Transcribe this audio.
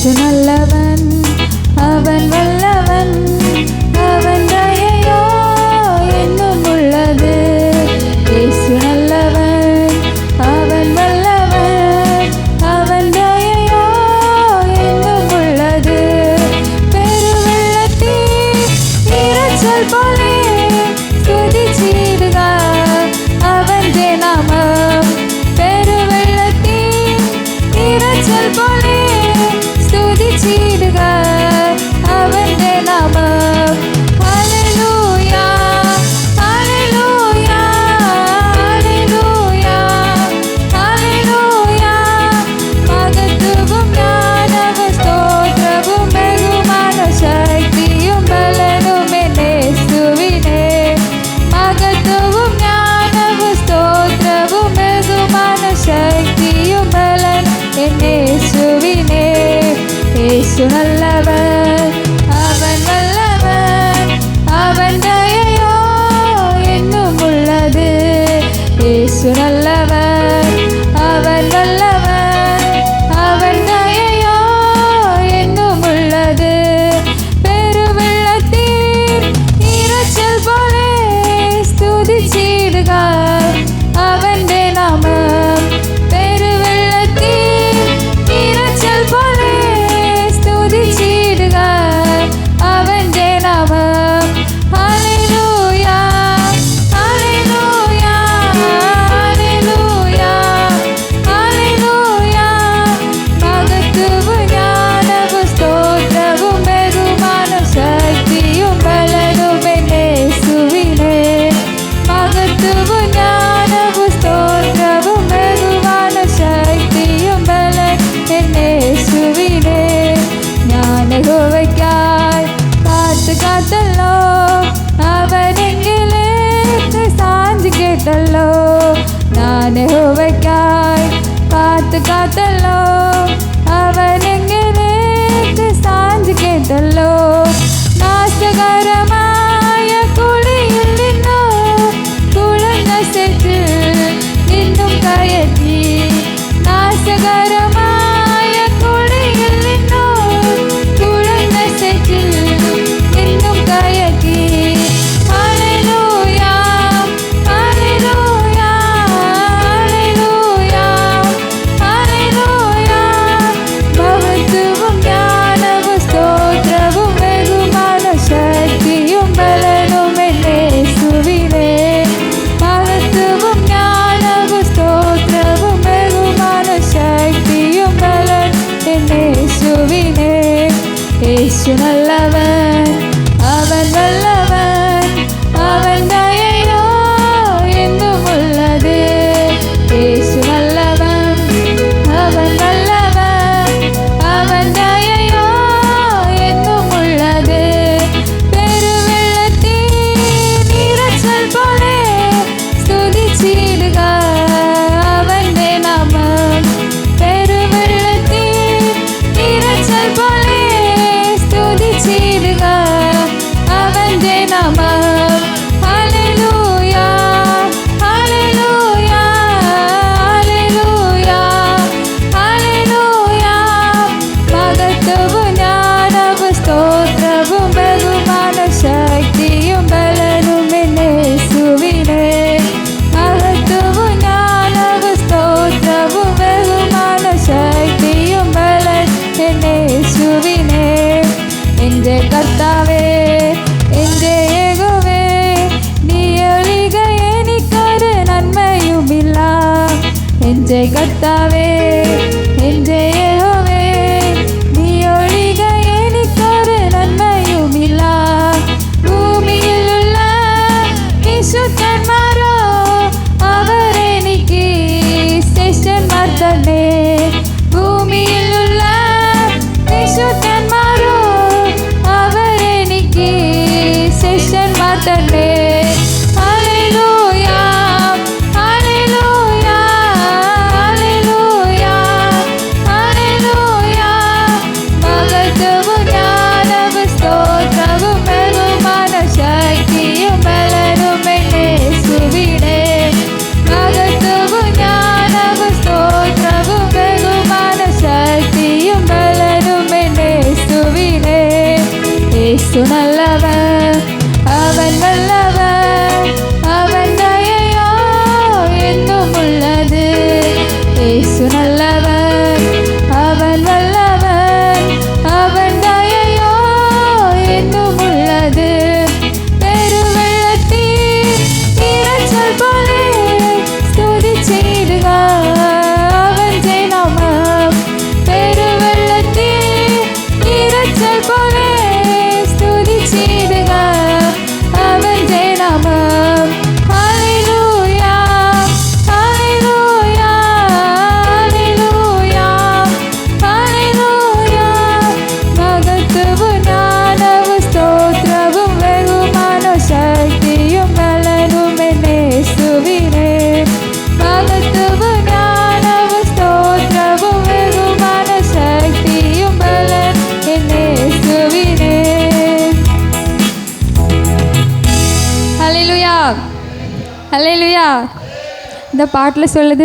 യേശു നല്ലവൻ, അവൻ വല്ലവൻ, അവൻ ദയയോ എന്നുമുള്ളത്. യേശു നല്ലവൻ, അവൻ വല്ലവൻ, അവൻ ദയയോ എന്നുമുള്ളത്. പെരുവെള്ളത്തിൽ ഇരച്ചൽ പോലെ സ്തുതിച്ചിടുക അവന്റെ നാമം. പെരുവെള്ളത്തിൽ ഇരച്ചൽ പോലെ സ്തുതിച്ചിടുക അവന്റെ നാമം. Hallelujah, hallelujah, hallelujah, hallelujah. മഹത്വവും ജ്ഞാനവും സ്തോത്രവും ബഹുമാനവും ശക്തിയും ബലനും യേശുവിനെ. മഹത്വവും ജ്ഞാനവും സ്തോത്രവും ബഹുമാനവും ശക്തിയും ബലനും യേശുവിനെ. യേശു നല്ലവൻ, അവൻ വല്ലവൻ, അവൻ ദയയോ എന്നുമുള്ളത്. യേശു നല്ലവൻ, അവൻ വല്ലവൻ, അവൻ ദയയോ എന്നുമുള്ളത്. പെരുവെള്ളത്തിൽ ഇരച്ചൽ പോലെ സ്തുതിച്ചിടുക അവന്റെ നാമം. പെരുവെള്ളത്തിൽ ഇരച്ചൽ പോലെ സ്തുതിച്ചിടുക അവന്റെ നാമം. Hallelujah, hallelujah, hallelujah, hallelujah. മഹത്വവും ജ്ഞാനവും സ്തോത്രവും ബഹുമാനവും ശക്തിയും ബലനും യേശുവിനെ. മഹത്വവും ജ്ഞാനവും സ്തോത്രവും ബഹുമാനവും ശക്തിയും ബലനും യേശുവിനെ. ഞാൻ യഹോവയ്ക്കായി കാത്തു കാത്തല്ലോ, അവനെങ്കിലേക്ക് സാഞ്ചി കേട്ടല്ലോ. ഞാൻ യഹോവയ്ക്കായി കാത്തു കാത്തല്ലോ, അവനെങ്കിലേക്ക് സാഞ്ചി കേട്ടല്ലോ. നാശകരമായ കുഴിയിൽ നിന്നു കുളന്ന സെറ്റിൽ നിന്നും കയറ്റി. നാശകരമായ കുഴിയിൽ നിന്നു കുളന്ന സെറ്റിൽ നിന്നും കയറ്റി. Hallelujah, hallelujah, hallelujah, hallelujah. മഹത്വവും ജ്ഞാനവും സ്തോത്രവും ബഹുമാനവും ശക്തിയും ബലനും യേശുവിനെ. മഹത്വവും ജ്ഞാനവും സ്തോത്രവും ബഹുമാനവും ശക്തിയും ബലനും യേശുവിനെ. യേശു നല്ലവൻ, അവൻ വല്ലവൻ, അവൻ ദയയോ എന്നുമുള്ളത്. യേശു നല്ലവൻ, അവൻ വല്ലവൻ, അവൻ ദയയോ എന്നുമുള്ളത്. പെരുവെള്ളത്തിൽ ഇരച്ചൽ പോലെ സ്തുതിച്ചിടുക അവന്റെ നാമം. പെരുവെള്ളത്തിൽ ഇരച്ചൽ പോലെ സ്തുതിച്ചിടുക അവന്റെ നാമം. Hallelujah, hallelujah, hallelujah, hallelujah. മഹത്വവും ജ്ഞാനവും സ്തോത്രവും ബഹുമാനവും ശക്തിയും ബലനും യേശുവിനെ. മഹത്വവും ജ്ഞാനവും സ്തോത്രവും ബഹുമാനവും ശക്തിയും ബലനും യേശുവിനെ. എന്റെ കർത്താവേ, എന്റെ യഹോവേ, നീ ഒഴികെ എനിക്കൊരു നന്മയുമില്ല. എന്റെ കർത്താവേ, എന്റെ യഹോവേ, നീ ഒഴികെ എനിക്കൊരു നന്മയുമില്ല. ഭൂമിയിലുള്ള വിശുദ്ധന്മാരോ അവരെനിക്ക് ശ്രേഷ്ഠന്മാർ തന്നെ. ഭൂമിയിലുള്ള വിശുദ്ധന്മാരോ അവരെനിക്ക് ശ്രേഷ്ഠന്മാർ തന്നെ. Hallelujah, hallelujah, hallelujah, hallelujah. இயேசு நல்லவர், அவன் வல்லவர், அவன் தயையோ என்றும் உள்ளது. இயேசு நல்லவர், அவன் வல்லவர், அவன் தயையோ என்றும் உள்ளது. பெருவெள்ளத்தின் இரைச்சல் போலே ஸ்துதிச்சிடுக அவன் ஜெயநாமம். பெருவெள்ளத்தின் இரைச்சல் போலே ஸ்துதிச்சிடுக அவன் ஜெயநாமம். ஹல்லேலூயா, ஹல்லேலூயா, ஹல்லேலூயா, ஹல்லேலூயா. மகத்துவம் ஞானமும் ஸ்தோத்திரமும் வெகுமானமும் சக்தியும் பலனும் என் இயேசுவினே. மகத்துவம் ஞானமும் ஸ்தோத்திரமும் வெகுமானமும் சக்தியும் பலன் என் இயேசுவினே. ஹல்லேலூயா, ஹல்லேலூயா. இந்த பாட்டில் சொல்லுது,